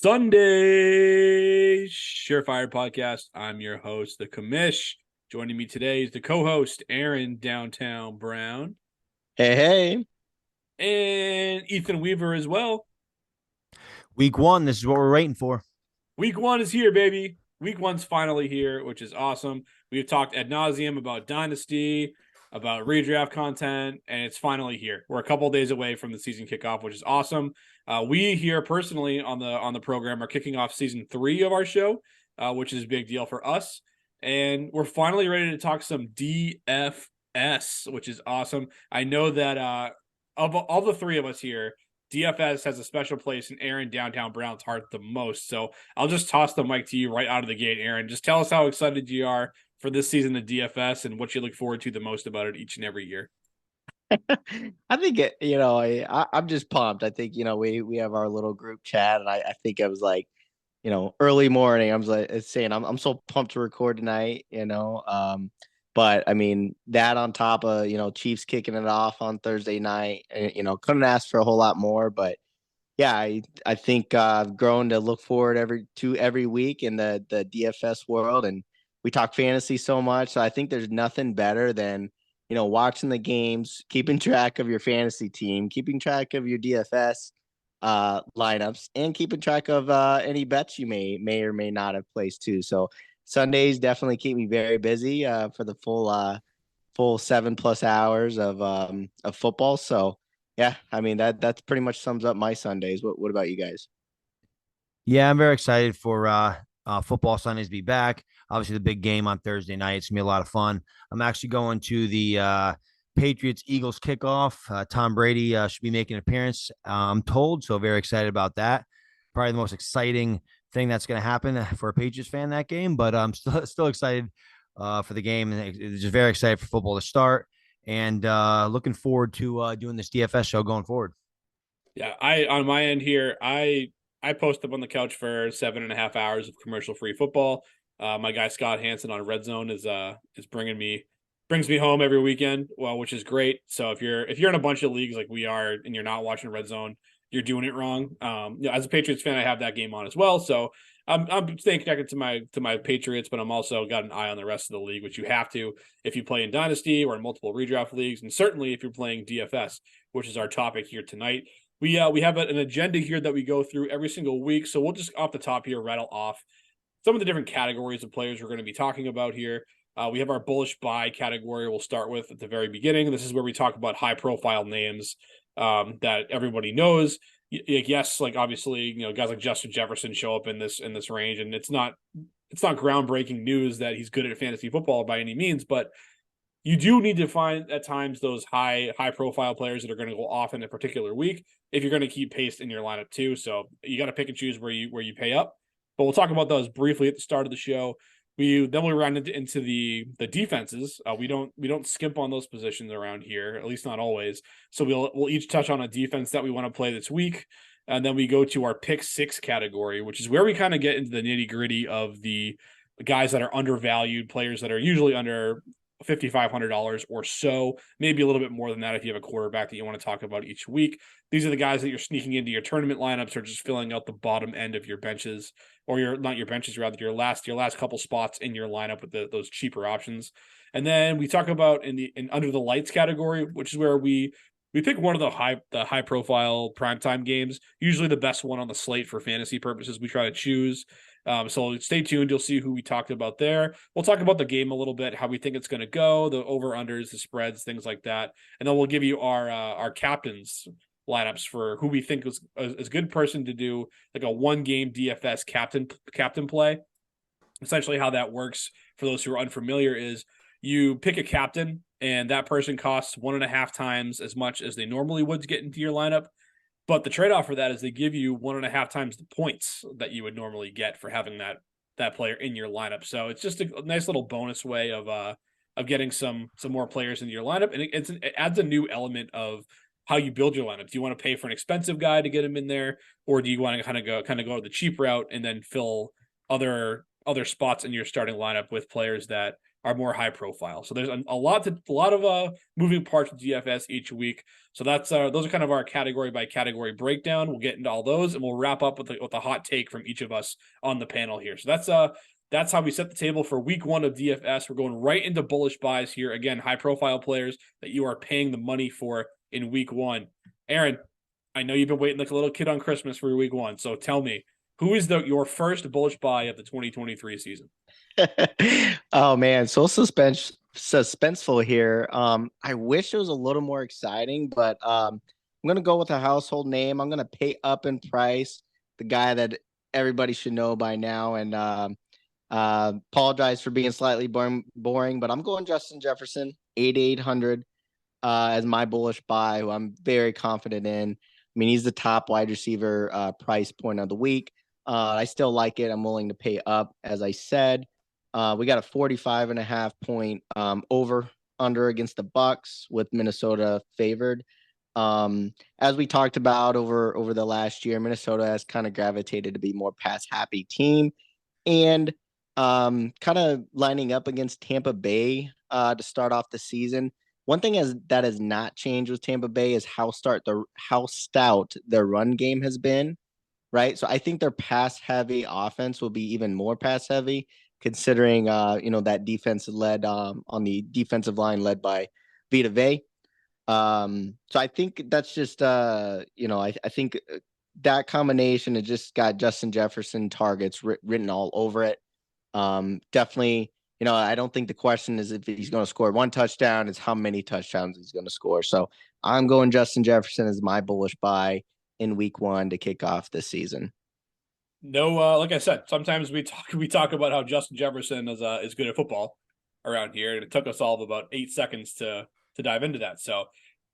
Sunday Surefire podcast. I'm your host, the commish. Joining me today is the co-host, Aaron Downtown Brown, Hey, hey. and Ethan Weaver as well. Week one, this is what we're waiting for. Week one is here, baby. Week one's finally here, which is awesome. We've talked ad nauseum about Dynasty, about redraft content, and it's finally here. We're a couple days away from the season kickoff, which is awesome. We here personally on the program are kicking off season 3 of our show, which is a big deal for us. And we're finally ready to talk some DFS, which is awesome. I know that of all the three of us here, DFS has a special place in Aaron Downtown Brown's heart the most. So I'll just toss the mic to you right out of the gate, Aaron. Just tell us how excited you are for this season of DFS and what you look forward to the most about it each and every year. I think I'm just pumped. I think we have our little group chat, and I think it was like early morning. I was like saying I'm so pumped to record tonight. But I mean that on top of Chiefs kicking it off on Thursday night, and couldn't ask for a whole lot more. But yeah, I think I've grown to look forward every week in the DFS world, and we talk fantasy so much. So I think there's nothing better than watching the games, keeping track of your fantasy team, keeping track of your DFS lineups, and keeping track of any bets you may or may not have placed too. So Sundays definitely keep me very busy for the full 7+ hours of football. So yeah, I mean that's pretty much sums up my Sundays. What about you guys? Yeah, I'm very excited for football Sundays to be back. Obviously, the big game on Thursday night. It's gonna be a lot of fun. I'm actually going to the Patriots Eagles kickoff. Tom Brady should be making an appearance, I'm told. So very excited about that. Probably the most exciting thing that's going to happen for a Patriots fan that game. But I'm still excited for the game, and just very excited for football to start. And looking forward to doing this DFS show going forward. Yeah, I on my end here, I post up on the couch for 7.5 hours of commercial free football. My guy Scott Hansen on Red Zone is brings me home every weekend, well, which is great. So if you're in a bunch of leagues like we are and you're not watching Red Zone, you're doing it wrong. As a Patriots fan, I have that game on as well. So I'm staying connected to my Patriots, but I'm also got an eye on the rest of the league, which you have to if you play in Dynasty or in multiple redraft leagues, and certainly if you're playing DFS, which is our topic here tonight. We have an agenda here that we go through every single week. So we'll just off the top here rattle off some of the different categories of players we're going to be talking about here. We have our bullish buy category we'll start with at the very beginning. This is where we talk about high profile names that everybody knows. Yes, like obviously, guys like Justin Jefferson show up in this range, and it's not groundbreaking news that he's good at fantasy football by any means, but you do need to find at times those high profile players that are going to go off in a particular week if you're going to keep pace in your lineup too. So you got to pick and choose where you pay up. But we'll talk about those briefly at the start of the show. We'll run into the defenses. We don't skimp on those positions around here, at least not always. So we'll each touch on a defense that we want to play this week, and then we go to our pick six category, which is where we kind of get into the nitty gritty of the guys that are undervalued, players that are usually under $5,500 or so, maybe a little bit more than that if you have a quarterback that you want to talk about each week. These are the guys that you're sneaking into your tournament lineups or just filling out the bottom end of your benches, or your last couple spots in your lineup with those cheaper options. And then we talk about in under the lights category, which is where we pick one of the high profile primetime games, usually the best one on the slate for fantasy purposes. We try to choose. So stay tuned. You'll see who we talked about there. We'll talk about the game a little bit, how we think it's going to go, the over-unders, the spreads, things like that. And then we'll give you our captains lineups for who we think is a good person to do like a one-game DFS captain play. Essentially how that works for those who are unfamiliar is you pick a captain and that person costs 1.5 times as much as they normally would to get into your lineup. But the trade-off for that is they give you 1.5 times the points that you would normally get for having that player in your lineup. So it's just a nice little bonus way of getting some more players into your lineup, and it adds a new element of how you build your lineup. Do you want to pay for an expensive guy to get him in there, or do you want to kind of go the cheap route and then fill other spots in your starting lineup with players that are more high profile. So there's a lot of moving parts with DFS each week. So that's those are kind of our category by category breakdown. We'll get into all those, and we'll wrap up with a hot take from each of us on the panel here. So that's how we set the table for week 1 of DFS. We're going right into bullish buys here. Again, high profile players that you are paying the money for in week 1. Aaron, I know you've been waiting like a little kid on Christmas for week 1. So tell me, who is your first bullish buy of the 2023 season? Oh man, so suspenseful here. I wish it was a little more exciting, but I'm gonna go with a household name. I'm gonna pay up in price, the guy that everybody should know by now, and apologize for being slightly boring, but I'm going Justin Jefferson, 8,800 as my bullish buy, who I'm very confident in. I mean, he's the top wide receiver price point of the week. I still like it. I'm willing to pay up, as I said. We got a 45.5 point over under against the Bucks with Minnesota favored. As we talked about over the last year, Minnesota has kind of gravitated to be more pass happy team, and kind of lining up against Tampa Bay to start off the season. One thing that has not changed with Tampa Bay is how stout their run game has been, right? So I think their pass heavy offense will be even more pass heavy, considering that defense led on the defensive line led by Vita Vey. So I think that's just I think that combination has just got Justin Jefferson targets written all over it. Definitely, I don't think the question is if he's going to score 1 touchdown, it's how many touchdowns he's going to score. So I'm going Justin Jefferson as my bullish buy in week 1 to kick off this season. No, like I said, sometimes we talk about how Justin Jefferson is good at football around here, and it took us all of about 8 seconds to dive into that. So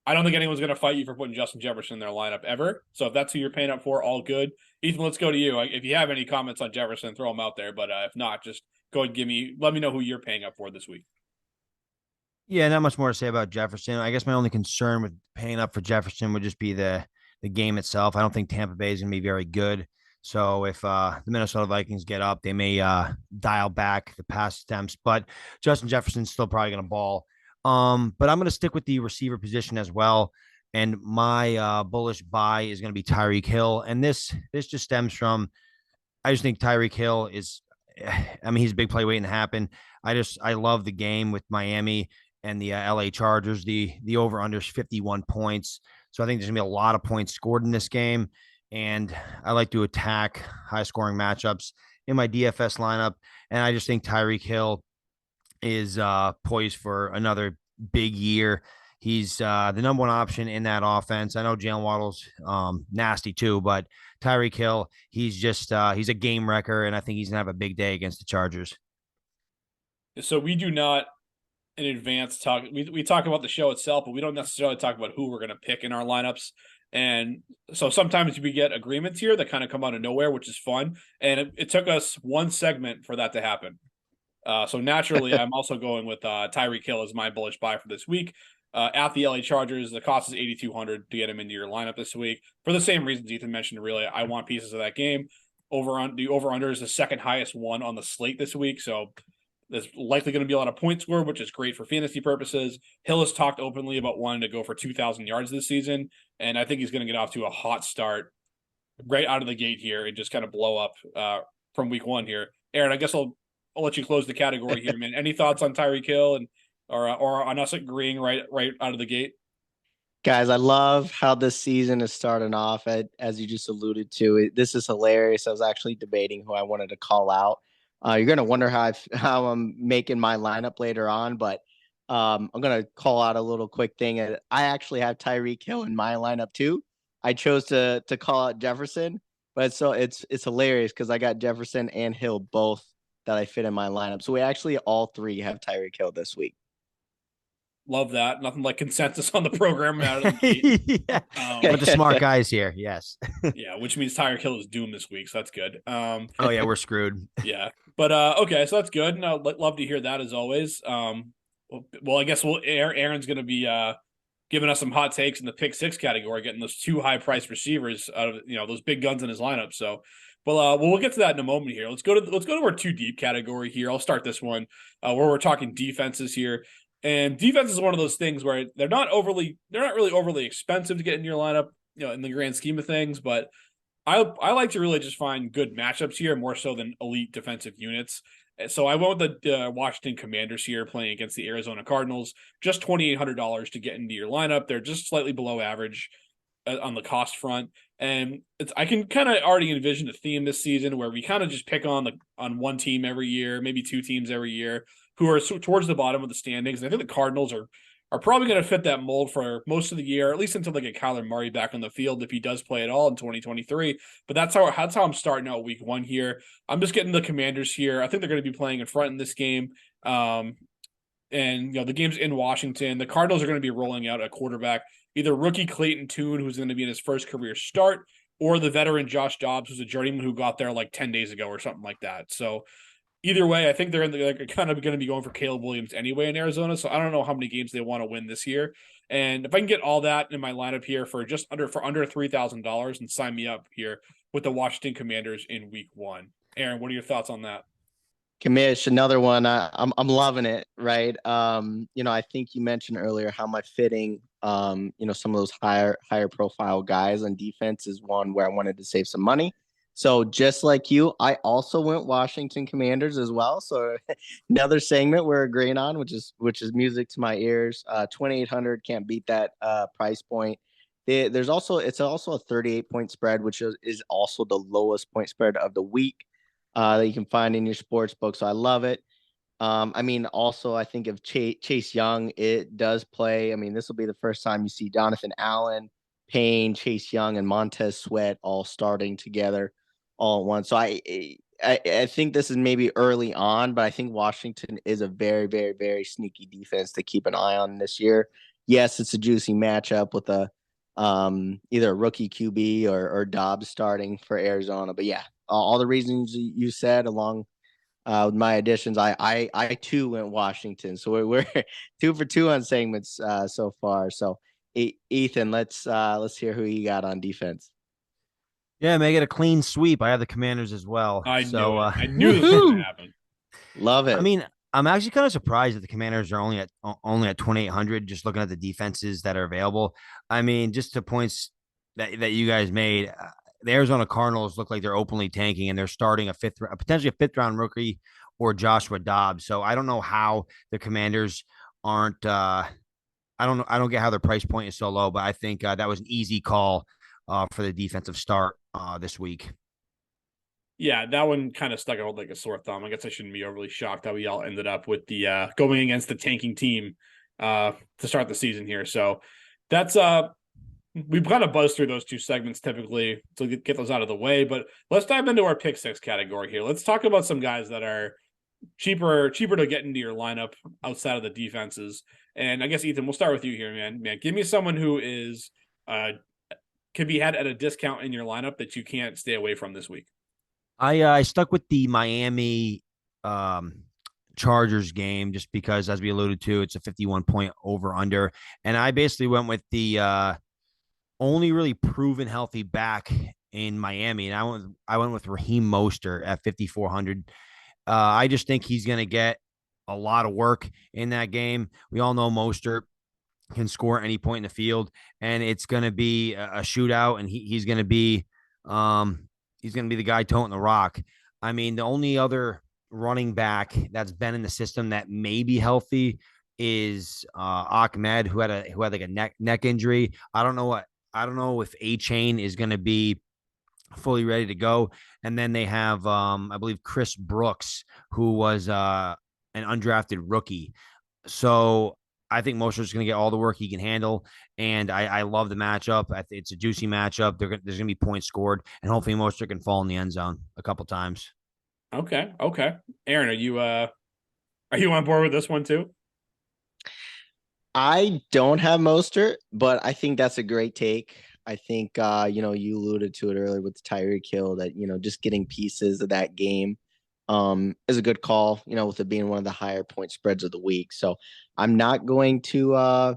I don't think anyone's going to fight you for putting Justin Jefferson in their lineup ever. So if that's who you're paying up for, all good. Ethan, let's go to you. If you have any comments on Jefferson, throw them out there. But if not, just go ahead and let me know who you're paying up for this week. Yeah, not much more to say about Jefferson. I guess my only concern with paying up for Jefferson would just be the game itself. I don't think Tampa Bay is going to be very good. So if the Minnesota Vikings get up, they may dial back the pass attempts. But Justin Jefferson's still probably going to ball. But I'm going to stick with the receiver position as well. And my bullish buy is going to be Tyreek Hill. And this just stems from, I just think Tyreek Hill is, I mean, he's a big play waiting to happen. I love the game with Miami and the LA Chargers. The over under is 51 points. So I think there's going to be a lot of points scored in this game. And I like to attack high scoring matchups in my DFS lineup. And I just think Tyreek Hill is poised for another big year. He's the number 1 option in that offense. I know Jalen Waddle's nasty too, but Tyreek Hill, he's just he's a game wrecker, and I think he's gonna have a big day against the Chargers. So we do not in advance talk. We talk about the show itself, but we don't necessarily talk about who we're going to pick in our lineups. And so sometimes we get agreements here that kind of come out of nowhere, which is fun. And it took us 1 segment for that to happen. So naturally, I'm also going with Tyreek Hill as my bullish buy for this week. At the LA Chargers, the cost is 8,200 to get him into your lineup this week for the same reasons Ethan mentioned. Really, I want pieces of that game. The over under is the second highest one on the slate this week, so there's likely going to be a lot of points scored, which is great for fantasy purposes. Hill has talked openly about wanting to go for 2,000 yards this season, and I think he's going to get off to a hot start right out of the gate here and just kind of blow up from week 1 here. Aaron, I guess I'll let you close the category here, man. Any thoughts on Tyreek Hill and or on us agreeing right out of the gate? Guys, I love how this season is starting off. As you just alluded to, this is hilarious. I was actually debating who I wanted to call out. You're gonna wonder how I'm making my lineup later on, but I'm gonna call out a little quick thing. I actually have Tyreek Hill in my lineup too. I chose to call out Jefferson, but it's hilarious because I got Jefferson and Hill both that I fit in my lineup. So we actually all 3 have Tyreek Hill this week. Love that. Nothing like consensus on the program out of the gate. Yeah. But the smart guys here, yes. Yeah, which means Tyreek Hill is doomed this week, so that's good. Oh yeah, we're screwed. Yeah, but okay, so that's good. No, love to hear that as always. Well, I guess Aaron's going to be giving us some hot takes in the pick six category, getting those two high priced receivers out of those big guns in his lineup. So, well, we'll get to that in a moment here. Let's go to our too deep category here. I'll start this one where we're talking defenses here. And defense is one of those things where they're not really overly expensive to get in your lineup, in the grand scheme of things. But I like to really just find good matchups here more so than elite defensive units. So I went with the Washington Commanders here playing against the Arizona Cardinals. Just $2,800 to get into your lineup. They're just slightly below average on the cost front, and I can kind of already envision a theme this season where we kind of just pick on one team every year, maybe two teams every year, who are towards the bottom of the standings. And I think the Cardinals are probably going to fit that mold for most of the year, at least until they get Kyler Murray back on the field if he does play at all in 2023. But that's how I'm starting out week one here. I'm just getting the Commanders here. I think they're going to be playing in front in this game. And the game's in Washington. The Cardinals are going to be rolling out a quarterback, either rookie Clayton Tune, who's going to be in his first career start, or the veteran Josh Dobbs, who's a journeyman who got there like 10 days ago or something like that. So either way, I think they're kind of going to be going for Caleb Williams anyway in Arizona. So I don't know how many games they want to win this year. And if I can get all that in my lineup here for under $3,000 and sign me up here with the Washington Commanders in week one. Aaron, what are your thoughts on that? Commish, another one. I'm loving it, right? I think you mentioned earlier how my fitting, some of those higher profile guys on defense is one where I wanted to save some money. So just like you, I also went Washington Commanders as well. So another segment we're agreeing on, which is music to my ears. 2,800, can't beat that price point. It's also a 38-point spread, which is also the lowest point spread of the week that you can find in your sports book. So I love it. Also, I think of Chase Young, it does play. I mean, this will be the first time you see Jonathan Allen, Payne, Chase Young, and Montez Sweat all starting together all at once. So I think this is maybe early on, but I think Washington is a very, very, very sneaky defense to keep an eye on this year. Yes, it's a juicy matchup with either a rookie QB or Dobbs starting for Arizona. But yeah, all the reasons you said along with my additions, I too went Washington. So we're 2 for 2 on segments so far. So Ethan, let's hear who you got on defense. Yeah, make it a clean sweep. I have the Commanders as well. I knew this was going to happen. Love it. I mean, I'm actually kind of surprised that the Commanders are only at 2,800. Just looking at the defenses that are available. I mean, just to points that you guys made, the Arizona Cardinals look like they're openly tanking, and they're starting potentially a fifth round rookie or Joshua Dobbs. So I don't know how the Commanders aren't. I don't get how their price point is so low, but I think that was an easy call for the defensive start this week. Yeah, that one kind of stuck out like a sore thumb. I guess I shouldn't be overly shocked that we all ended up with the going against the tanking team to start the season here. So that's we've kind of buzzed through those two segments typically to get those out of the way. But let's dive into our pick six category here. Let's talk about some guys that are cheaper to get into your lineup outside of the defenses. And I guess Ethan, we'll start with you here, man. Give me someone who is can be had at a discount in your lineup that you can't stay away from this week. I stuck with the Miami Chargers game just because, as we alluded to, it's a 51-point over/under, and I basically went with the only really proven healthy back in Miami, and I went with Raheem Mostert at 5,400. I just think he's going to get a lot of work in that game. We all know Mostert can score at any point in the field, and it's going to be a shootout, and he's going to be the guy toting the rock. I mean, the only other running back that's been in the system that may be healthy is Ahmed, who had like a neck injury. I don't know if A-Chain is going to be fully ready to go. And then they have, I believe, Chris Brooks, who was an undrafted rookie. So I think Mostert's going to get all the work he can handle, and I love the matchup. It's a juicy matchup. There's going to be points scored, and hopefully Mostert can fall in the end zone a couple times. Okay. Aaron, are you on board with this one too? I don't have Mostert, but I think that's a great take. I think you alluded to it earlier with Tyreek Hill that just getting pieces of that game is a good call, with it being one of the higher point spreads of the week. So I'm not going to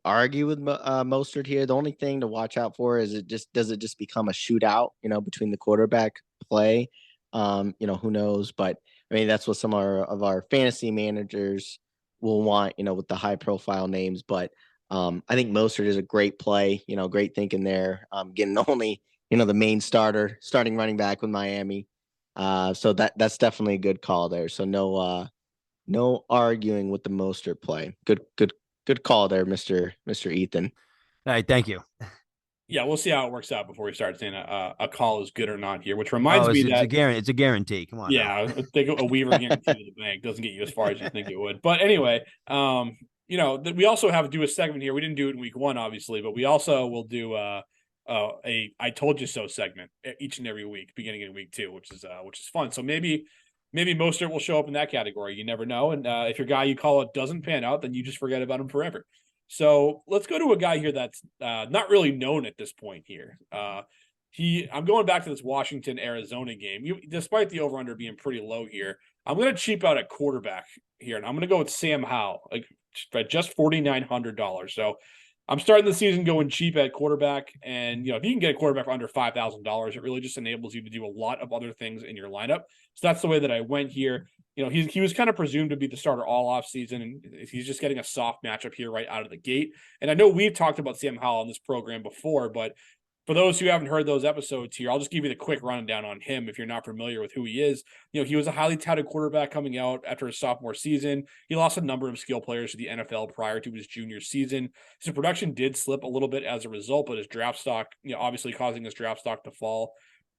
argue with Mostert here. The only thing to watch out for is does it just become a shootout, between the quarterback play? Who knows? But I mean, that's what some of our fantasy managers will want, with the high profile names. But I think Mostert is a great play, great thinking there. Getting only, the main starting running back with Miami. So that's definitely a good call there. So no arguing with the Mostert play. Good call there, Mr. Ethan. All right, thank you. Yeah, we'll see how it works out before we start saying a call is good or not here. Which Oh, reminds me it's that a guarantee. It's a guarantee. Come on now. yeah, think a Weaver guarantee to the bank doesn't get you as far as you think it would. But anyway, we also have to do a segment here. We didn't do it in week one, obviously, but we also will do a I told you so segment each and every week, beginning in week two, which is fun. So maybe Mostert will show up in that category. You never know. And if your guy you call it doesn't pan out, then you just forget about him forever. So let's go to a guy here that's not really known at this point here. I'm going back to this Washington-Arizona game. Despite the over-under being pretty low here, I'm going to cheap out at quarterback here, and I'm going to go with Sam Howell, at just $4,900. So I'm starting the season going cheap at quarterback, and if you can get a quarterback for under $5,000, it really just enables you to do a lot of other things in your lineup. So that's the way that I went here. He was kind of presumed to be the starter all off season, and he's just getting a soft matchup here right out of the gate. And I know we've talked about Sam Howell on this program before, but for those who haven't heard those episodes here, I'll just give you the quick rundown on him if you're not familiar with who he is. He was a highly touted quarterback coming out after his sophomore season. He lost a number of skill players to the NFL prior to his junior season. His production did slip a little bit as a result, but his draft stock, obviously causing his draft stock to fall.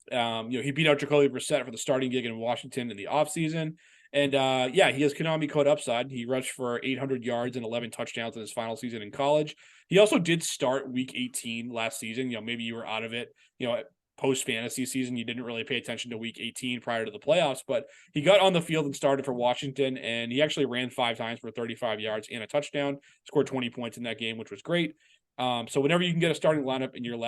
He beat out Jacoby Brissett for the starting gig in Washington in the offseason. And he has Konami code upside. He rushed for 800 yards and 11 touchdowns in his final season in college. He also did start week 18 last season. Maybe you were out of it, post fantasy season. You didn't really pay attention to week 18 prior to the playoffs, but he got on the field and started for Washington, and he actually ran 5 times for 35 yards and a touchdown, scored 20 points in that game, which was great. So whenever you can get a starting lineup in your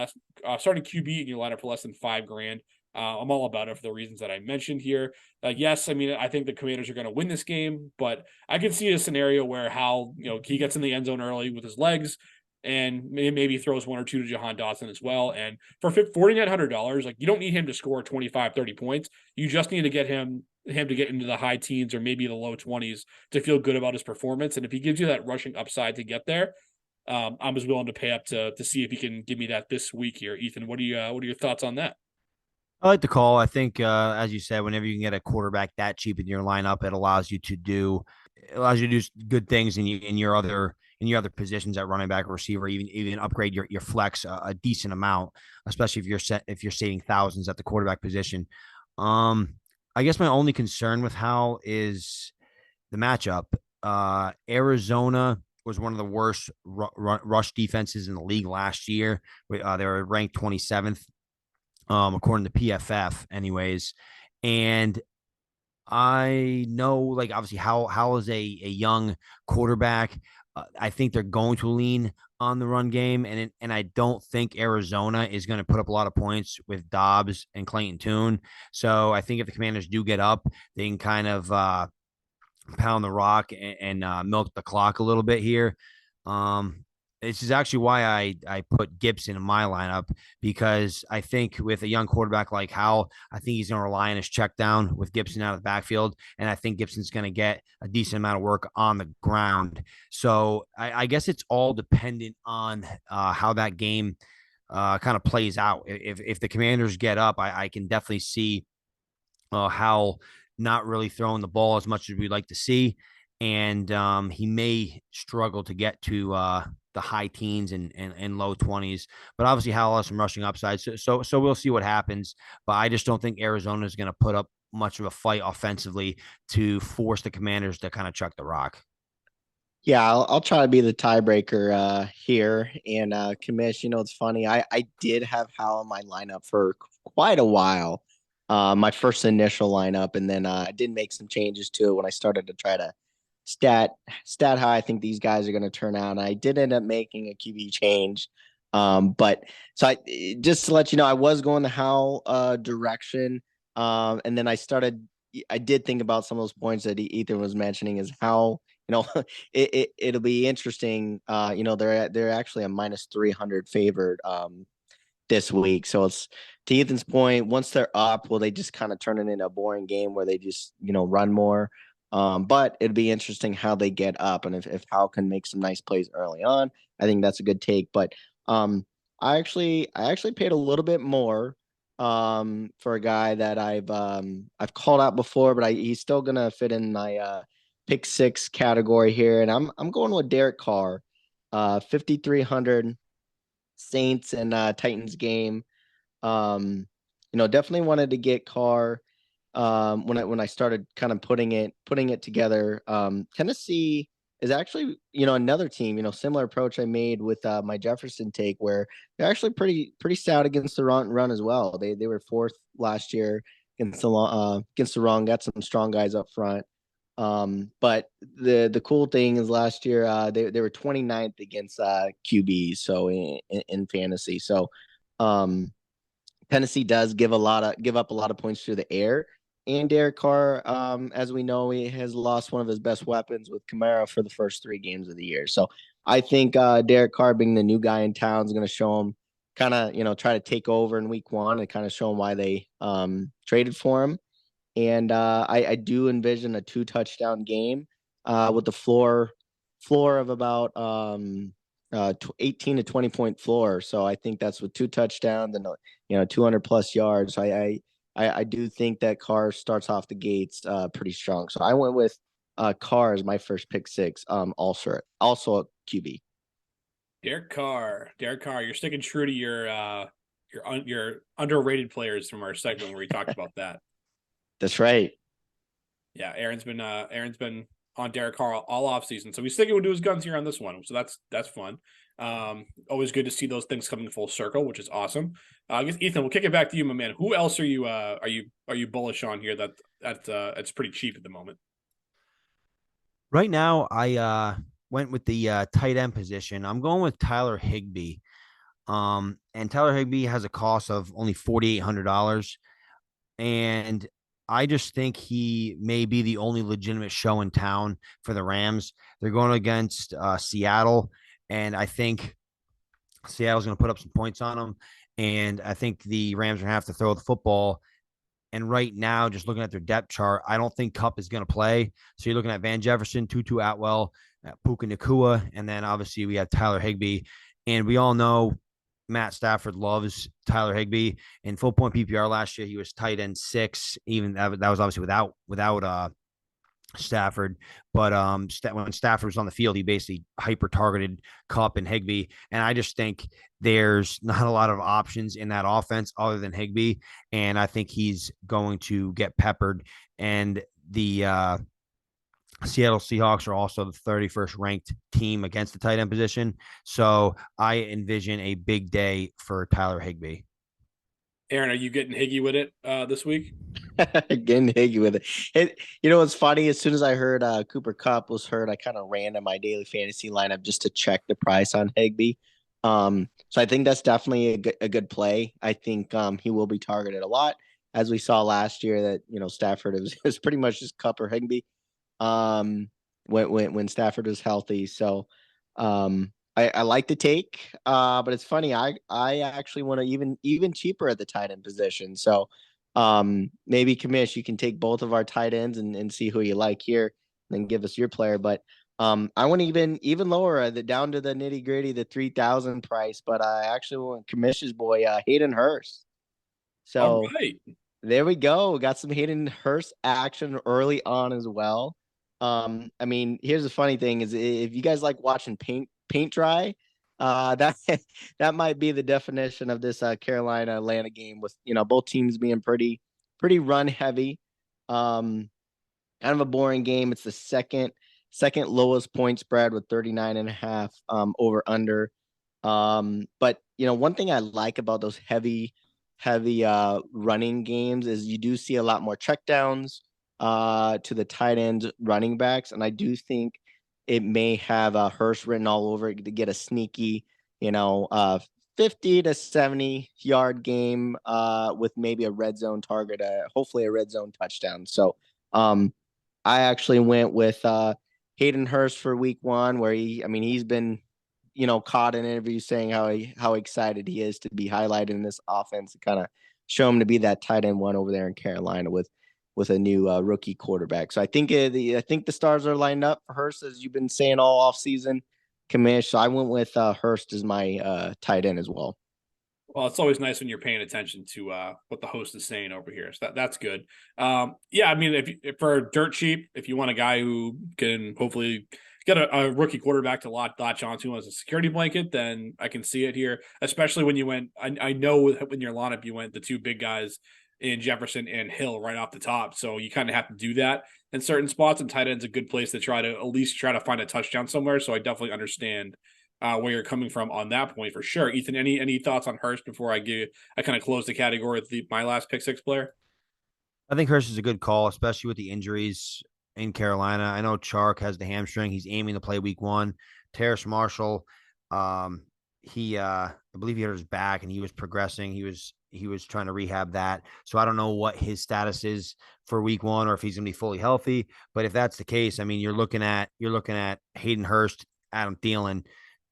starting QB in your lineup for less than $5,000, I'm all about it for the reasons that I mentioned here. Yes, I mean, I think the Commanders are going to win this game, but I can see a scenario where Hal, he gets in the end zone early with his legs and maybe throws 1 or 2 to Jahan Dotson as well. And for $4,900, you don't need him to score 25, 30 points. You just need to get him to get into the high teens or maybe the low 20s to feel good about his performance. And if he gives you that rushing upside to get there, I'm as willing to pay up to see if he can give me that this week here. Ethan, what are your thoughts on that? I like the call. I think, as you said, whenever you can get a quarterback that cheap in your lineup, it allows you to do good things in your other positions at running back or receiver, even upgrade your flex a decent amount, especially if you're saving thousands at the quarterback position. I guess my only concern with Hal is the matchup. Arizona was one of the worst rush defenses in the league last year. They were ranked 27th. According to PFF anyways. And I know, obviously Hal is a young quarterback. I think they're going to lean on the run game, and I don't think Arizona is going to put up a lot of points with Dobbs and Clayton Tune. So I think if the Commanders do get up, they can kind of pound the rock and milk the clock a little bit here. This is actually why I put Gibson in my lineup, because I think with a young quarterback like Howell, I think he's going to rely on his check down with Gibson out of the backfield. And I think Gibson's going to get a decent amount of work on the ground. So I guess it's all dependent on how that game kind of plays out. If the Commanders get up, I can definitely see Howell not really throwing the ball as much as we'd like to see. And he may struggle to get to the high teens and low 20s, but obviously Howell has some rushing upside. So we'll see what happens. But I just don't think Arizona is going to put up much of a fight offensively to force the Commanders to kind of chuck the rock. Yeah, I'll try to be the tiebreaker here. And Commish, it's funny. I did have Howell in my lineup for quite a while. My first initial lineup, and then I did make some changes to it when I started to try to stat how I think these guys are going to turn out. And I did end up making a QB change. But so just to let you know, I was going the Howell direction. And then I did think about some of those points that Ethan was mentioning is how it'll be interesting. They're actually a minus 300 favored this week. So it's to Ethan's point, once they're up, will they just kind of turn it into a boring game where they just, run more? But it'd be interesting how they get up and if Hal can make some nice plays early on. I think that's a good take. But I actually paid a little bit more for a guy that I've called out before, but he's still gonna fit in my pick six category here. And I'm going with Derek Carr, 5,300 Saints and Titans game. Definitely wanted to get Carr when I started kind of putting it together. Tennessee is actually, another team, similar approach I made with my Jefferson take where they're actually pretty stout against the run as well. They were fourth last year against the run, got some strong guys up front. But the cool thing is last year they were 29th against QBs, so in fantasy. So Tennessee does give up a lot of points through the air. And Derek Carr, as we know, he has lost one of his best weapons with Kamara for the first 3 games of the year. So I think Derek Carr being the new guy in town is going to show him kind of, try to take over in week 1 and kind of show him why they traded for him. And I do envision a 2 touchdown game with the floor of about 18 to 20 point floor. So I think that's with 2 touchdowns and 200 plus yards. So I do think that Carr starts off the gates pretty strong. So I went with Carr as my first pick six. Also a QB. Derek Carr, you're sticking true to your underrated players from our segment where we talked about that. That's right. Yeah, Aaron's been on Derek Carr all off season, so he's sticking to his guns here on this one. So that's fun. Always good to see those things coming full circle, which is awesome. I guess Ethan, we'll kick it back to you, my man. Who else are you bullish on here that it's pretty cheap at the moment? Right now, I went with the tight end position. I'm going with Tyler Higbee. And Tyler Higbee has a cost of only $4,800. And I just think he may be the only legitimate show in town for the Rams. They're going against Seattle, and I think Seattle's going to put up some points on them. And I think the Rams are going to have to throw the football. And right now, just looking at their depth chart, I don't think Kupp is going to play. So you're looking at Van Jefferson, Tutu Atwell, Puka Nakua, and then obviously we have Tyler Higbee. And we all know Matt Stafford loves Tyler Higbee. In full point PPR last year, he was tight end 6. Even that was obviously without Stafford. But when Stafford was on the field, he basically hyper targeted Kupp and Higbee. And I just think there's not a lot of options in that offense other than Higbee. And I think he's going to get peppered. And the Seattle Seahawks are also the 31st ranked team against the tight end position. So I envision a big day for Tyler Higbee. Aaron, are you getting Higgy with it this week? Getting Higgy with it. What's funny? As soon as I heard Cooper Kupp was hurt, I kind of ran to my daily fantasy lineup just to check the price on Higbee. So I think that's definitely a good play. I think he will be targeted a lot, as we saw last year that Stafford was pretty much just Kupp or Higbee when Stafford was healthy. So I like the take, but it's funny. I actually want to even cheaper at the tight end position. So maybe Kamish, you can take both of our tight ends and see who you like here, and then give us your player. But I want to even lower down to the nitty gritty, the 3,000 price. But I actually want Kamish's boy Hayden Hurst. So all right. There we go. Got some Hayden Hurst action early on as well. I mean, here's the funny thing is if you guys like watching paint dry, that that might be the definition of this Carolina Atlanta game with both teams being pretty run heavy. Kind of a boring game. It's the second lowest point spread with 39.5 over under. But one thing I like about those heavy running games is you do see a lot more checkdowns to the tight ends running backs, and I do think it may have Hurst written all over it to get a sneaky 50 to 70 yard game with maybe a red zone target, hopefully a red zone touchdown. So I actually went with Hayden Hurst for week 1, where he's been, caught in interviews saying how excited he is to be highlighted in this offense, to kind of show him to be that tight end 1 over there in Carolina with a new rookie quarterback. So I think the stars are lined up for Hurst, as you've been saying all off season, Kamish. So I went with Hurst as my tight end as well. Well, it's always nice when you're paying attention to what the host is saying over here. So that's good. Yeah, I mean, if for dirt cheap, if you want a guy who can hopefully get a rookie quarterback to latch onto as a security blanket, then I can see it here. Especially when you went, I know when your lineup you went the 2 big guys in Jefferson and Hill right off the top, so you kind of have to do that in certain spots. And tight end's a good place to at least try to find a touchdown somewhere. So I definitely understand where you're coming from on that point for sure. Ethan, any thoughts on Hurst before I kind of close the category with my last pick 6 player? I think Hurst is a good call, especially with the injuries in Carolina. I know Chark has the hamstring. He's aiming to play week 1. Terrace Marshall, I believe he hurt his back and he was progressing. He was trying to rehab that. So I don't know what his status is for week 1 or if he's going to be fully healthy. But if that's the case, I mean, you're looking at Hayden Hurst, Adam Thielen.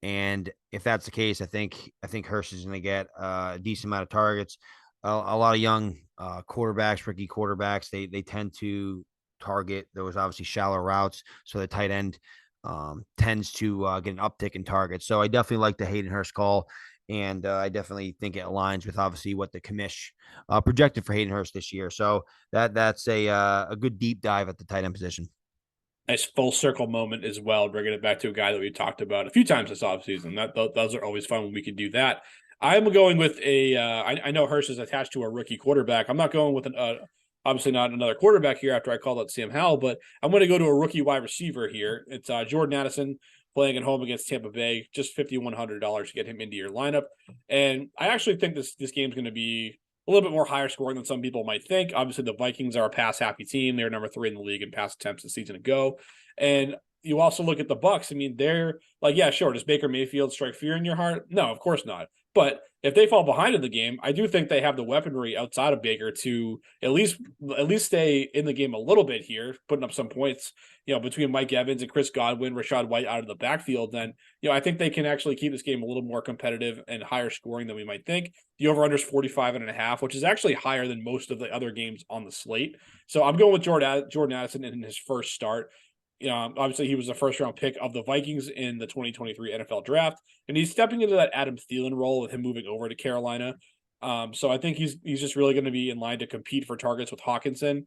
And if that's the case, I think Hurst is going to get a decent amount of targets. A lot of young quarterbacks, rookie quarterbacks, they tend to target those obviously shallow routes. So the tight end tends to get an uptick in targets. So I definitely like the Hayden Hurst call. And I definitely think it aligns with obviously what the commish projected for Hayden Hurst this year. So that's a good deep dive at the tight end position. Nice full circle moment as well, bringing it back to a guy that we talked about a few times this offseason. Those are always fun when we can do that. I'm going with I know Hurst is attached to a rookie quarterback. I'm not going with obviously not another quarterback here after I called out Sam Howell, but I'm going to go to a rookie wide receiver here. It's Jordan Addison playing at home against Tampa Bay, just $5,100 to get him into your lineup. And I actually think this game's going to be a little bit more higher scoring than some people might think. Obviously, the Vikings are a pass happy team. They're number 3 in the league in pass attempts a season ago. And you also look at the Bucs. I mean, they're like, yeah, sure. Does Baker Mayfield strike fear in your heart? No, of course not. But if they fall behind in the game, I do think they have the weaponry outside of Baker to at least stay in the game a little bit here, putting up some points, between Mike Evans and Chris Godwin, Rashad White out of the backfield. Then, I think they can actually keep this game a little more competitive and higher scoring than we might think. The over-under is 45.5, which is actually higher than most of the other games on the slate. So I'm going with Jordan Addison in his first start. Obviously he was the first round pick of the Vikings in the 2023 NFL draft, and he's stepping into that Adam Thielen role with him moving over to Carolina. So I think he's just really going to be in line to compete for targets with Hawkinson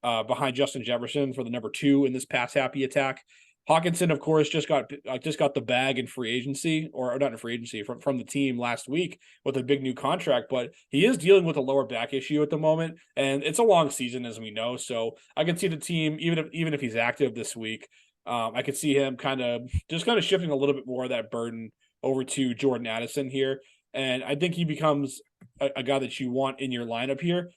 behind Justin Jefferson for the number 2 in this pass happy attack. Hawkinson, of course, just got the bag in free agency, or not in free agency, from the team last week with a big new contract. But he is dealing with a lower back issue at the moment, and it's a long season, as we know. So I can see the team, even if he's active this week, I could see him kind of shifting a little bit more of that burden over to Jordan Addison here, and I think he becomes a guy that you want in your lineup here.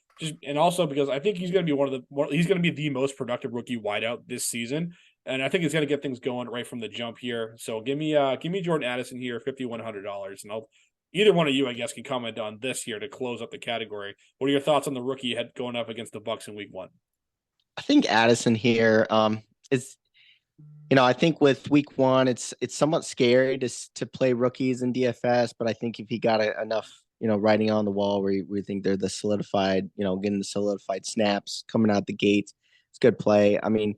And also because I think he's going to be the most productive rookie wideout this season. And I think he's going to get things going right from the jump here. So give me Jordan Addison here, $5,100, and either one of you, I guess, can comment on this here to close up the category. What are your thoughts on the rookie head going up against the Bucs in week 1? I think Addison here is, I think with week 1, it's somewhat scary to play rookies in DFS, but I think if he got enough, writing on the wall where we think they're the solidified, getting the solidified snaps coming out the gates, it's good play. I mean,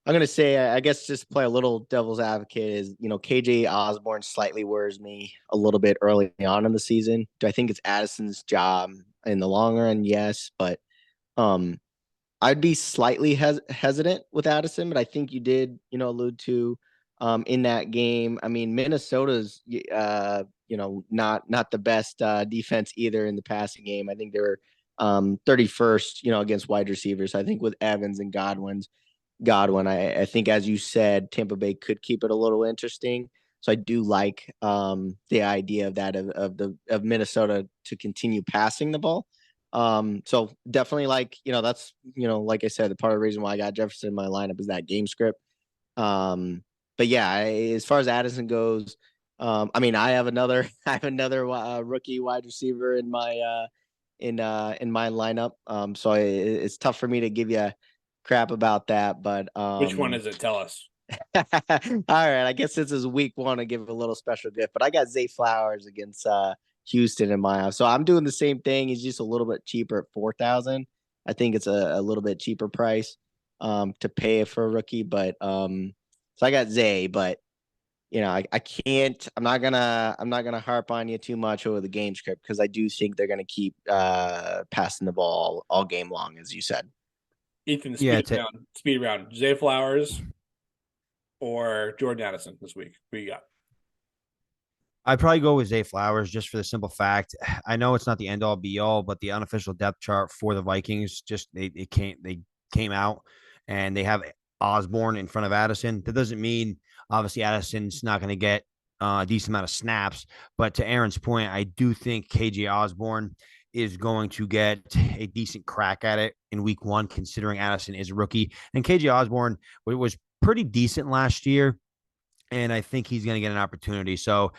I'm going to say, I guess, just play a little devil's advocate is, KJ Osborne slightly worries me a little bit early on in the season. Do I think it's Addison's job in the long run? Yes. But I'd be slightly hesitant with Addison, but I think you did, allude to in that game. I mean, Minnesota's, not the best defense either in the passing game. I think they were 31st, against wide receivers. I think with Evans and Godwin, I think, as you said, Tampa Bay could keep it a little interesting. So I do like the idea of that of Minnesota to continue passing the ball. So definitely that's like I said, the part of the reason why I got Jefferson in my lineup is that game script. But yeah, as far as Addison goes, I mean, I have another rookie wide receiver in my lineup. So it's tough for me to give you crap about that, but Which one is it? Tell us. All right, I guess this is week one to give a little special gift, but I got Zay Flowers against Houston in my house. So I'm doing the same thing. He's just a little bit cheaper at 4,000. I think it's a little bit cheaper price to pay for a rookie, but so I got Zay, but I can't I'm not gonna harp on you too much over the game script because I do think they're gonna keep passing the ball all game long, as you said. Ethan, Yeah, speed it round. Speed round. Zay Flowers or Jordan Addison this week. Who you got? I'd probably go with Zay Flowers just for the simple fact. I know it's not the end all be all, but the unofficial depth chart for the Vikings just they came out and they have Osborne in front of Addison. That doesn't mean obviously Addison's not going to get a decent amount of snaps, but to Aaron's point, I do think KJ Osborne is going to get a decent crack at it in week one, considering Addison is a rookie. And KJ Osborne was pretty decent last year, and I think he's going to get an opportunity. So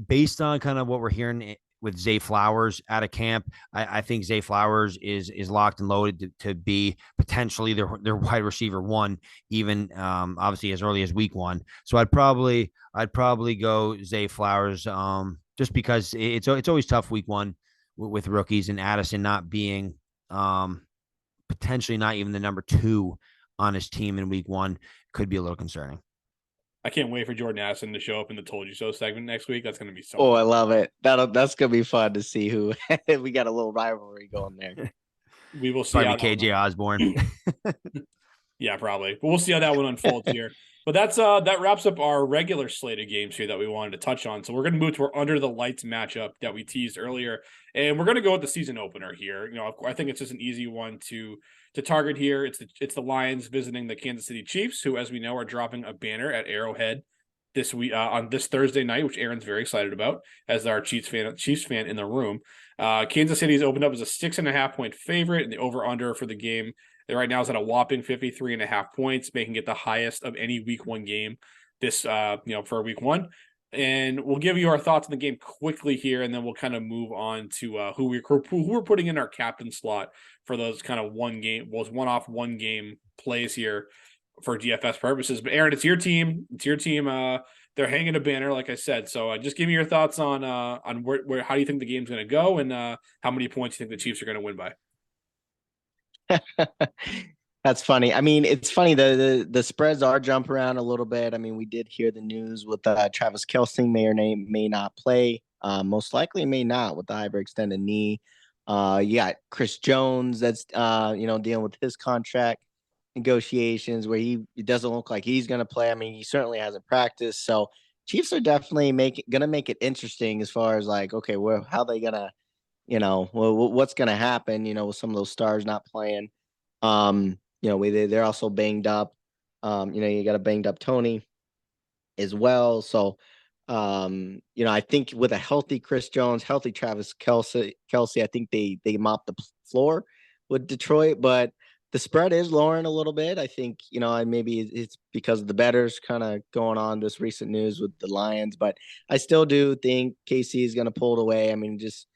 based on kind of what we're hearing with Zay Flowers out of camp, I think Zay Flowers is locked and loaded to be potentially their wide receiver one, even obviously as early as week one. So I'd probably go Zay Flowers just because it's always tough week one with rookies, and Addison not being potentially not even the number two on his team in week one could be a little concerning. I can't wait for Jordan Addison to show up in the Told You So segment next week. That's going to be so Oh, fun. I love it. That's gonna be fun to see who we got a little rivalry going there. We will see Probably how KJ Osborne. Yeah, probably. But we'll see how that one unfolds here. But that wraps up our regular slate of games here that we wanted to touch on. So we're going to move to our under the lights matchup that we teased earlier, and we're going to go with the season opener here. I think it's just an easy one to target here. It's the Lions visiting the Kansas City Chiefs, who, as we know, are dropping a banner at Arrowhead this week on this Thursday night, which Aaron's very excited about as our Chiefs fan in the room. Kansas City's opened up as a 6.5-point favorite, and the over under for the game right now is at a whopping 53.5 points, making it the highest of any week one game this for week one. And we'll give you our thoughts on the game quickly here, and then we'll kind of move on to who we're putting in our captain slot for those kind of one-off one game plays here for DFS purposes. But Aaron, it's your team. They're hanging a banner, like I said. So just give me your thoughts on where how do you think the game's going to go, and how many points you think the Chiefs are going to win by. That's funny. I mean, it's funny. The spreads are jump around a little bit. I mean, we did hear the news with Travis Kelce may not play. Most likely may not with the hyperextended knee. You got Chris Jones that's dealing with his contract negotiations where it doesn't look like he's going to play. I mean, he certainly hasn't practiced. So Chiefs are definitely going to make it interesting as far as like, okay, well, how they gonna what's going to happen, with some of those stars not playing. They're also banged up. You got a banged up Tony as well. So, I think with a healthy Chris Jones, healthy Travis Kelce, I think they mopped the floor with Detroit, but the spread is lowering a little bit. I think, maybe it's because of the bettors kind of going on this recent news with the Lions, but I still do think KC is going to pull it away. I mean, just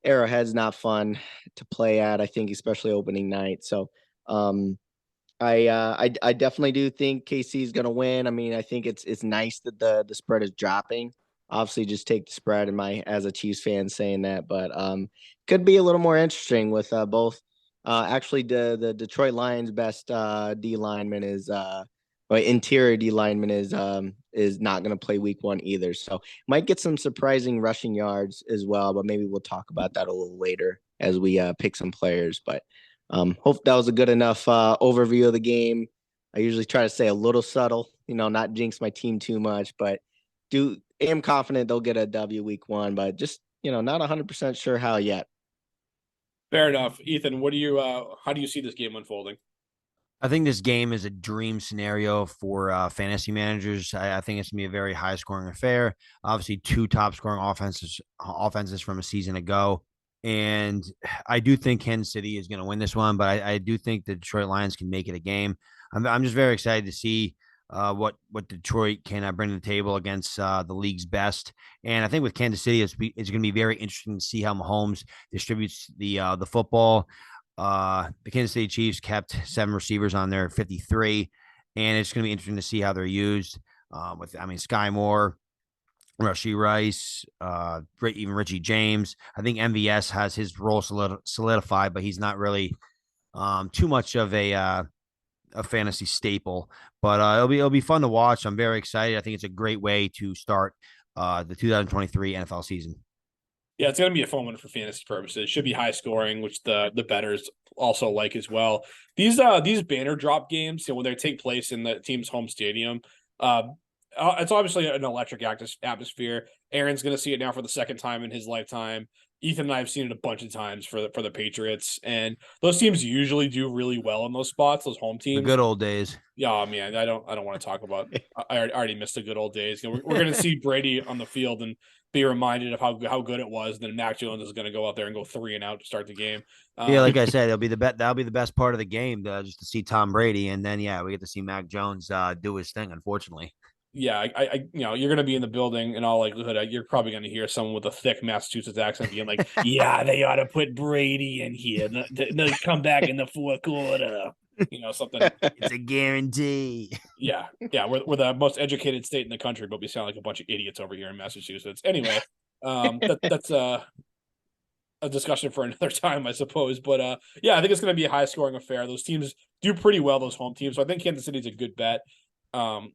Arrowhead's not fun to play at, I think, especially opening night. So I definitely do think KC is going to win. I mean, I think it's nice that the spread is dropping. Obviously, just take the spread in as a Chiefs fan saying that, but could be a little more interesting with both. Actually, the Detroit Lions' best D lineman or interior D lineman is not going to play week one either. So might get some surprising rushing yards as well, but maybe we'll talk about that a little later as we pick some players. But hope that was a good enough overview of the game. I usually try to stay a little subtle, not jinx my team too much, but am confident they'll get a W week one, but just, not 100% sure how yet. Fair enough. Ethan, how do you see this game unfolding? I think this game is a dream scenario for fantasy managers. I think it's gonna be a very high scoring affair. Obviously, two top scoring offenses from a season ago, and I do think Kansas City is going to win this one. But I do think the Detroit Lions can make it a game. I'm just very excited to see what Detroit can bring to the table against the league's best. And I think with Kansas City, it's going to be very interesting to see how Mahomes distributes the football. The Kansas City Chiefs kept 7 receivers on their 53, and it's going to be interesting to see how they're used. Sky Moore, Rushy Rice, even Richie James. I think MVS has his role solidified, but he's not really too much of a fantasy staple. But it'll be fun to watch. I'm very excited. I think it's a great way to start the 2023 NFL season. Yeah, it's going to be a fun one for fantasy purposes. It should be high scoring, which the bettors also like as well. These banner drop games, when they take place in the team's home stadium, it's obviously an electric atmosphere. Aaron's going to see it now for the second time in his lifetime. Ethan and I have seen it a bunch of times for the Patriots, and those teams usually do really well in those spots. Those home The teams. good old days. Yeah, man, I don't want to talk about. I already missed the good old days. We're going to see Brady on the field and be reminded of how good it was. Then Mac Jones is going to go out there and go 3 and out to start the game. Yeah, like I said, that'll be the best part of the game, just to see Tom Brady, and then we get to see Mac Jones do his thing. Unfortunately, yeah, you're going to be in the building in all likelihood. You're probably going to hear someone with a thick Massachusetts accent being like, "Yeah, they ought to put Brady in here. They'll come back in the fourth quarter." Something. It's a guarantee. Yeah. We're the most educated state in the country, but we sound like a bunch of idiots over here in Massachusetts. Anyway, that's a discussion for another time, I suppose. But I think it's going to be a high scoring affair. Those teams do pretty well, those home teams. So I think Kansas City's a good bet. Even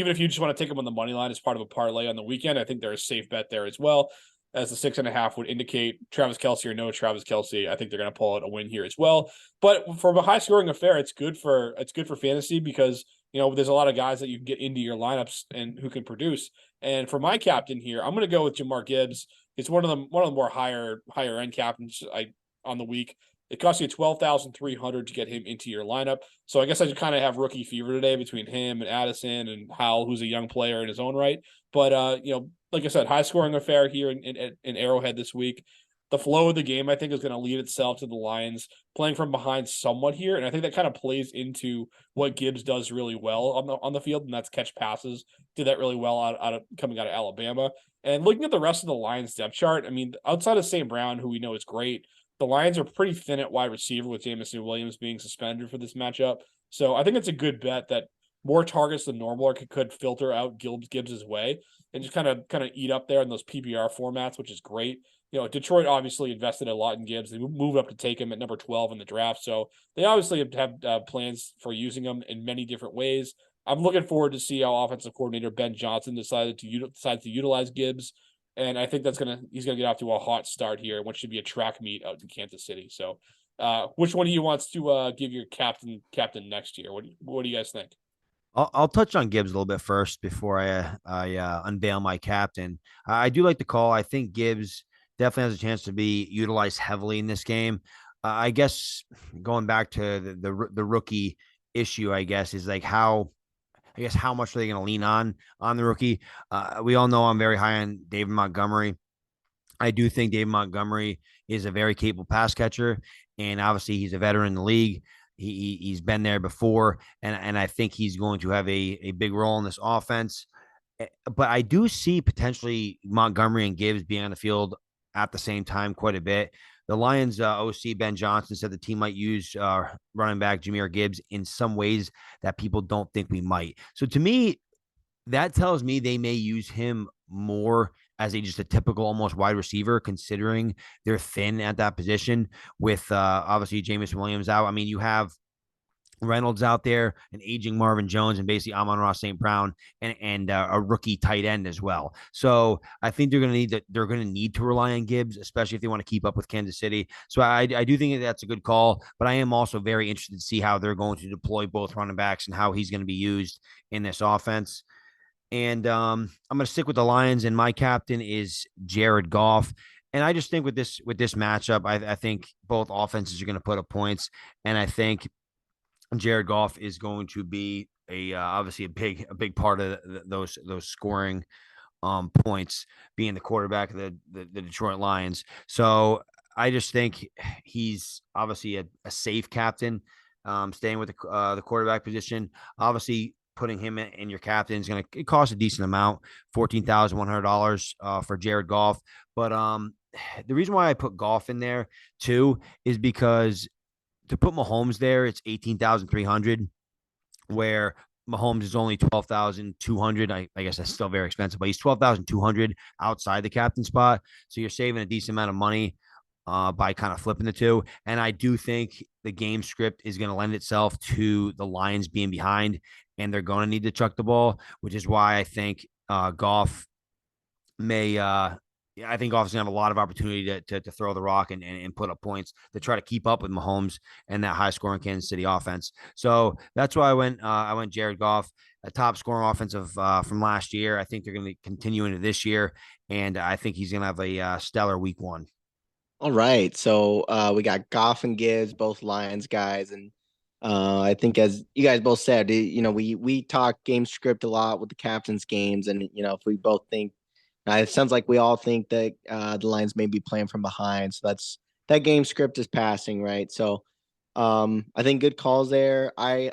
if you just want to take them on the money line as part of a parlay on the weekend, I think they're a safe bet there as well. As the 6.5 would indicate, Travis Kelce or no Travis Kelce, I think they're going to pull out a win here as well. But from a high scoring affair, it's good for fantasy because there's a lot of guys that you can get into your lineups and who can produce. And for my captain here, I'm going to go with Jamar Gibbs. It's one of the more higher end captains on the week. It costs you $12,300 to get him into your lineup. So I guess I just kind of have rookie fever today between him and Addison and Howell, who's a young player in his own right. But like I said, high scoring affair here in Arrowhead this week. The flow of the game, I think, is going to lead itself to the Lions playing from behind somewhat here, and I think that kind of plays into what Gibbs does really well on the field, and that's catch passes. Did that really well coming out of Alabama. And looking at the rest of the Lions depth chart, I mean, outside of St. Brown, who we know is great, the Lions are pretty thin at wide receiver with Jameson Williams being suspended for this matchup. So I think it's a good bet that more targets than normal could filter out Gibbs' way and just kind of eat up there in those PPR formats, which is great. Detroit obviously invested a lot in Gibbs. They moved up to take him at number 12 in the draft. So they obviously have plans for using him in many different ways. I'm looking forward to see how offensive coordinator Ben Johnson decides to utilize Gibbs. And I think he's gonna get off to a hot start here, what should be a track meet out in Kansas City. So, which one of you wants to give your captain next year? What do you guys think? I'll touch on Gibbs a little bit first before I unveil my captain. I do like the call. I think Gibbs definitely has a chance to be utilized heavily in this game. I guess going back to the rookie issue, I guess is like how much are they going to lean on the rookie? We all know I'm very high on David Montgomery. I do think David Montgomery is a very capable pass catcher, and obviously he's a veteran in the league. He's been there before, and I think he's going to have a big role in this offense. But I do see potentially Montgomery and Gibbs being on the field at the same time quite a bit. The Lions OC Ben Johnson said the team might use running back Jahmyr Gibbs in some ways that people don't think we might. So to me, that tells me they may use him more as just a typical almost wide receiver, considering they're thin at that position with obviously Jameson Williams out. I mean, you have Reynolds out there, an aging Marvin Jones, and basically Amon-Ra St. Brown and a rookie tight end as well. So I think they're going to need to rely on Gibbs, especially if they want to keep up with Kansas City. So I do think that's a good call, but I am also very interested to see how they're going to deploy both running backs and how he's going to be used in this offense. And I'm going to stick with the Lions, and my captain is Jared Goff. And I just think with this matchup, I think both offenses are going to put up points, and I think Jared Goff is going to be obviously a big part of those scoring points, being the quarterback of the Detroit Lions. So I just think he's obviously a safe captain, staying with the quarterback position. Obviously, putting him in your captain is going to cost a decent amount, $14,100 for Jared Goff. But the reason why I put Goff in there too is because to put Mahomes there, it's $18,300, where Mahomes is only 12,200. I guess that's still very expensive, but he's 12,200 outside the captain spot. So you're saving a decent amount of money by kind of flipping the two. And I do think the game script is going to lend itself to the Lions being behind, and they're going to need to chuck the ball, which is why I think Goff may I think Goff's gonna have a lot of opportunity to throw the rock and put up points to try to keep up with Mahomes and that high scoring Kansas City offense. So that's why I went Jared Goff, a top scoring offensive from last year. I think they're going to continue into this year, and I think he's going to have a stellar week one. All right. So we got Goff and Gibbs, both Lions guys, and I think as you guys both said, we talk game script a lot with the captains games, and if we both think it sounds like we all think that the Lions may be playing from behind, so that game script is passing, right? So I think good calls there. I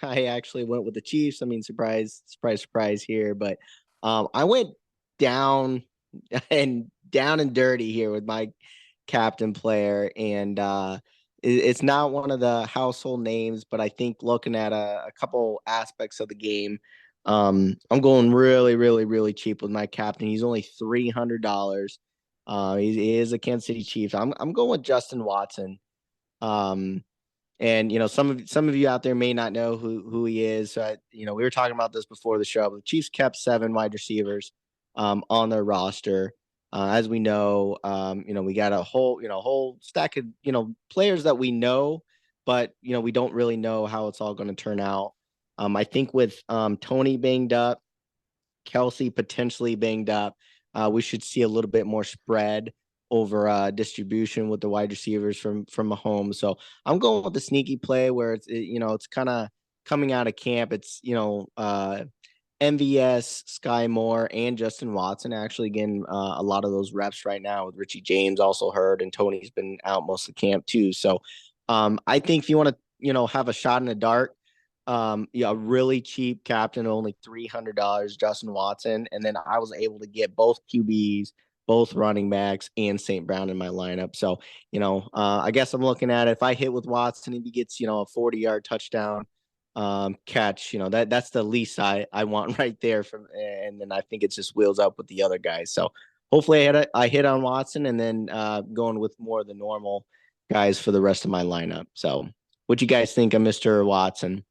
actually went with the Chiefs. I mean, surprise, surprise, surprise here, but I went down down and dirty here with my captain player, and it's not one of the household names, but I think looking at a couple aspects of the game, I'm going really, really, really cheap with my captain. He's only $300. He is a Kansas City Chiefs. I'm going with Justin Watson. Um, and some of you out there may not know who he is. So we were talking about this before the show. But the Chiefs kept 7 wide receivers on their roster. As we know, we got a whole stack of players that we know, but we don't really know how it's all going to turn out. I think with Tony banged up, Kelsey potentially banged up, we should see a little bit more spread over distribution with the wide receivers from Mahomes. So I'm going with the sneaky play where it's kind of coming out of camp. It's MVS, Sky Moore, and Justin Watson actually getting a lot of those reps right now with Richie James also hurt, and Tony's been out most of the camp too. So I think if you want to have a shot in the dark, a really cheap captain, only $300, Justin Watson, and then I was able to get both QBs, both running backs, and St. Brown in my lineup. So I guess I'm looking at it. If I hit with Watson, if he gets a 40-yard touchdown catch, that's the least I want right there from, and then I think it just wheels up with the other guys. So hopefully I hit on Watson, and then going with more of the normal guys for the rest of my lineup. So what you guys think of Mr. Watson?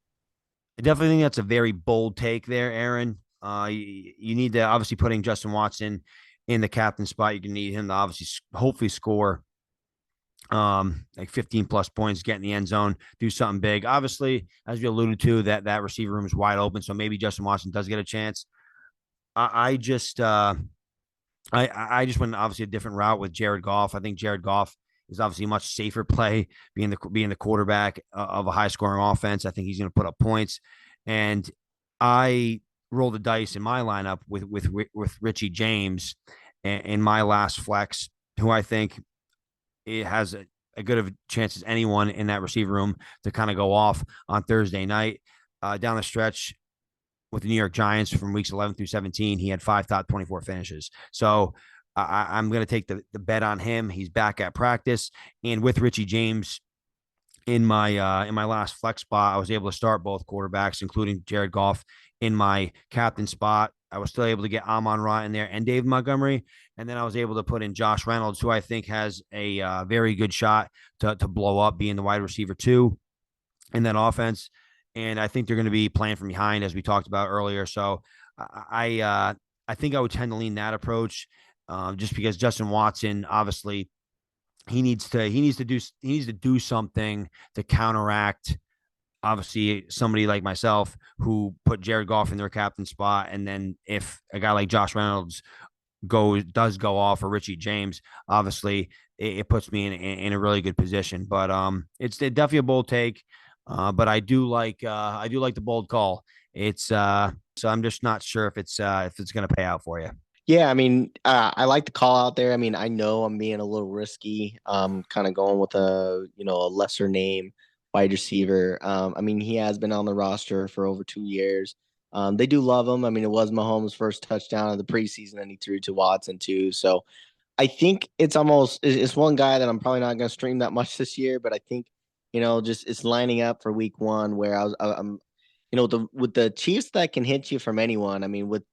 I definitely think that's a very bold take there, Aaron. You need to obviously putting Justin Watson in the captain spot. You can need him to obviously hopefully score like 15 plus points, get in the end zone, do something big. Obviously, as you alluded to, that receiver room is wide open, so maybe Justin Watson does get a chance. I just went obviously a different route with Jared Goff. I think Jared Goff is obviously a much safer play, being the quarterback of a high scoring offense. I think he's going to put up points, and I rolled the dice in my lineup with Richie James in my last flex, who I think it has a good of a chance as anyone in that receiver room to kind of go off on Thursday night. Down the stretch with the New York Giants from weeks 11 through 17, he had 5 top 24 finishes. So I'm going to take the bet on him. He's back at practice, and with Richie James in my last flex spot, I was able to start both quarterbacks, including Jared Goff, in my captain spot. I was still able to get Amon-Ra in there and David Montgomery, and then I was able to put in Josh Reynolds, who I think has a very good shot to blow up, being the wide receiver 2 in that offense. And I think they're going to be playing from behind, as we talked about earlier. So I think I would tend to lean that approach, just because Justin Watson, obviously, he needs to do something to counteract, obviously, somebody like myself who put Jared Goff in their captain spot, and then if a guy like Josh Reynolds does go off, or Richie James, obviously it puts me in a really good position. But it's definitely a bold take. But I do like the bold call. It's so I'm just not sure if it's going to pay out for you. Yeah, I mean, I like the call out there. I mean, I know I'm being a little risky, kind of going with a lesser name wide receiver. I mean, he has been on the roster for over 2 years. They do love him. I mean, it was Mahomes' first touchdown of the preseason, and he threw to Watson too. So I think it's one guy that I'm probably not going to stream that much this year, but I think just it's lining up for week one where I'm with the Chiefs that can hit you from anyone. I mean, with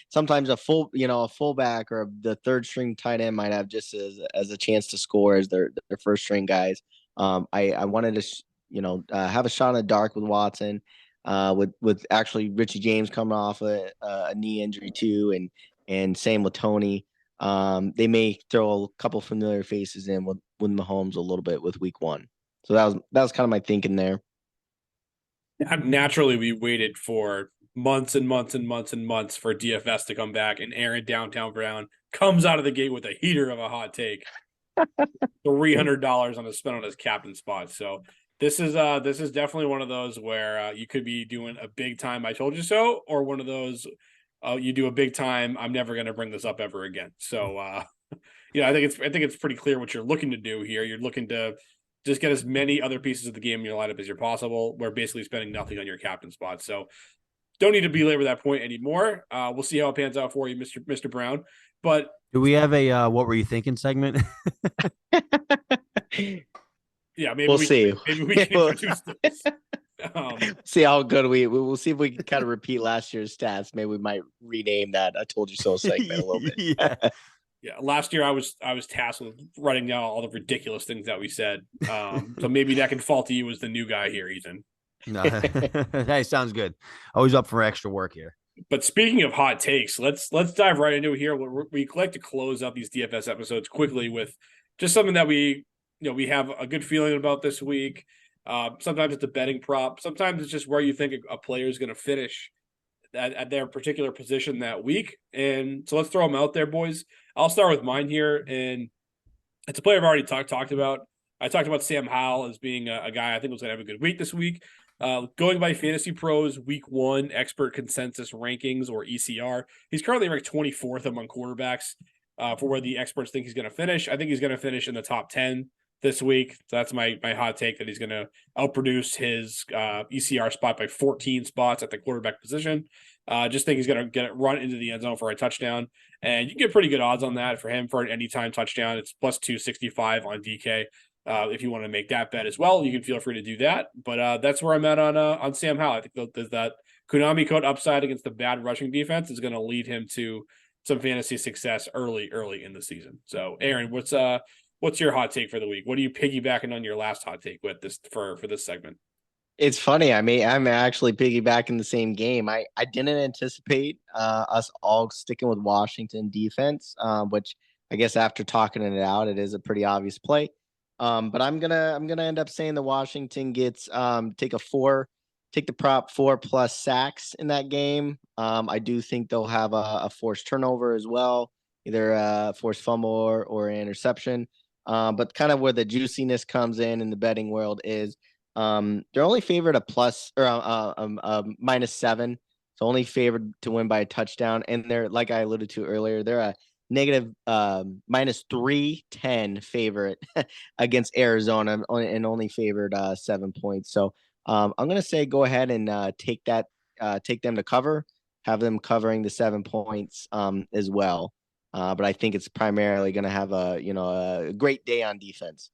sometimes a fullback or the third string tight end might have just as a chance to score as their first string guys. I wanted to have a shot in the dark with Watson, with actually Richie James coming off a knee injury too, and same with Tony. They may throw a couple familiar faces in with Mahomes a little bit with week 1. So that was kind of my thinking there. Naturally, we waited for months and months and months and months for DFS to come back, and Aaron Downtown Brown comes out of the gate with a heater of a hot take. $300 on a spin on his captain spot. So this is definitely one of those where you could be doing a big time I told you so, or one of those you do a big time I'm never going to bring this up ever again. So I think it's pretty clear what you're looking to do here. You're looking to just get as many other pieces of the game in your lineup as you're possible. We're basically spending nothing on your captain spot. So don't need to belabor that point anymore. We'll see how it pans out for you, Mr. Brown. But do we have a what were you thinking segment? Yeah, maybe we'll see. Maybe we can introduce this. See how good we'll see if we can kind of repeat last year's stats. Maybe we might rename that "I Told You So" segment a little bit. Yeah. Last year I was tasked with writing down all the ridiculous things that we said. So maybe that can fall to you as the new guy here, Ethan. No, hey, sounds good. Always up for extra work here. But speaking of hot takes, let's dive right into it here. We like to close out these DFS episodes quickly with just something that we have a good feeling about this week. Sometimes it's a betting prop. Sometimes it's just where you think a player is going to finish at their particular position that week. And so let's throw them out there, boys. I'll start with mine here. And it's a player I've already talked about. I talked about Sam Howell as being a guy I think was going to have a good week this week. Going by Fantasy Pros week 1 expert consensus rankings, or ECR, he's currently ranked 24th among quarterbacks for where the experts think he's going to finish. I think he's going to finish in the top 10 this week. So that's my hot take, that he's going to outproduce his ECR spot by 14 spots at the quarterback position. Just think he's going to get it run into the end zone for a touchdown. And you can get pretty good odds on that for him for an anytime touchdown. It's plus 265 on DK. If you want to make that bet as well, you can feel free to do that. But that's where I'm at on Sam Howell. I think that Konami code upside against the bad rushing defense is going to lead him to some fantasy success early in the season. So, Aaron, what's your hot take for the week? What are you piggybacking on your last hot take with this for this segment? It's funny. I'm actually piggybacking the same game. I didn't anticipate us all sticking with Washington defense, which I guess after talking it out, it is a pretty obvious play. But I'm gonna end up saying the Washington gets take the prop 4+ sacks in that game. I do think they'll have a forced turnover as well, either a forced fumble or an interception. But kind of where the juiciness comes in the betting world is they're only favored a plus or a -7. So only favored to win by a touchdown. And they're, like I alluded to earlier, they're a negative -310 favorite against Arizona and only favored 7 points. So I'm gonna say go ahead and take them to cover, have them covering the 7 points as well. But I think it's primarily going to have a great day on defense.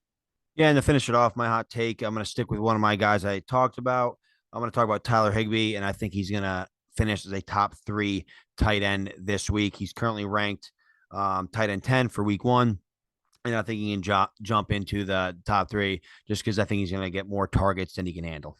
Yeah, and to finish it off, my hot take, I'm going to stick with one of my guys I talked about. I'm going to talk about Tyler Higbee, and I think he's going to finish as a top 3 tight end this week. He's currently ranked tight end 10 for week 1, and I think he can jump into the top 3 just because I think he's going to get more targets than he can handle.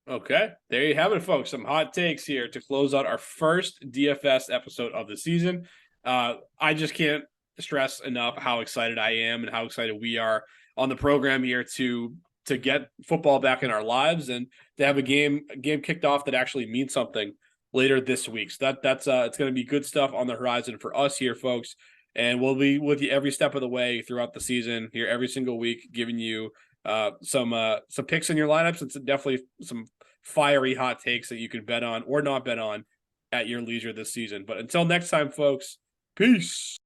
Okay, there you have it, folks. Some hot takes here to close out our first DFS episode of the season. I just can't stress enough how excited I am and how excited we are on the program here to get football back in our lives and to have a game kicked off that actually means something later this week. So that's it's going to be good stuff on the horizon for us here, folks. And we'll be with you every step of the way throughout the season here every single week, giving you some picks in your lineups. It's definitely some fiery hot takes that you can bet on or not bet on at your leisure this season. But until next time, folks, peace.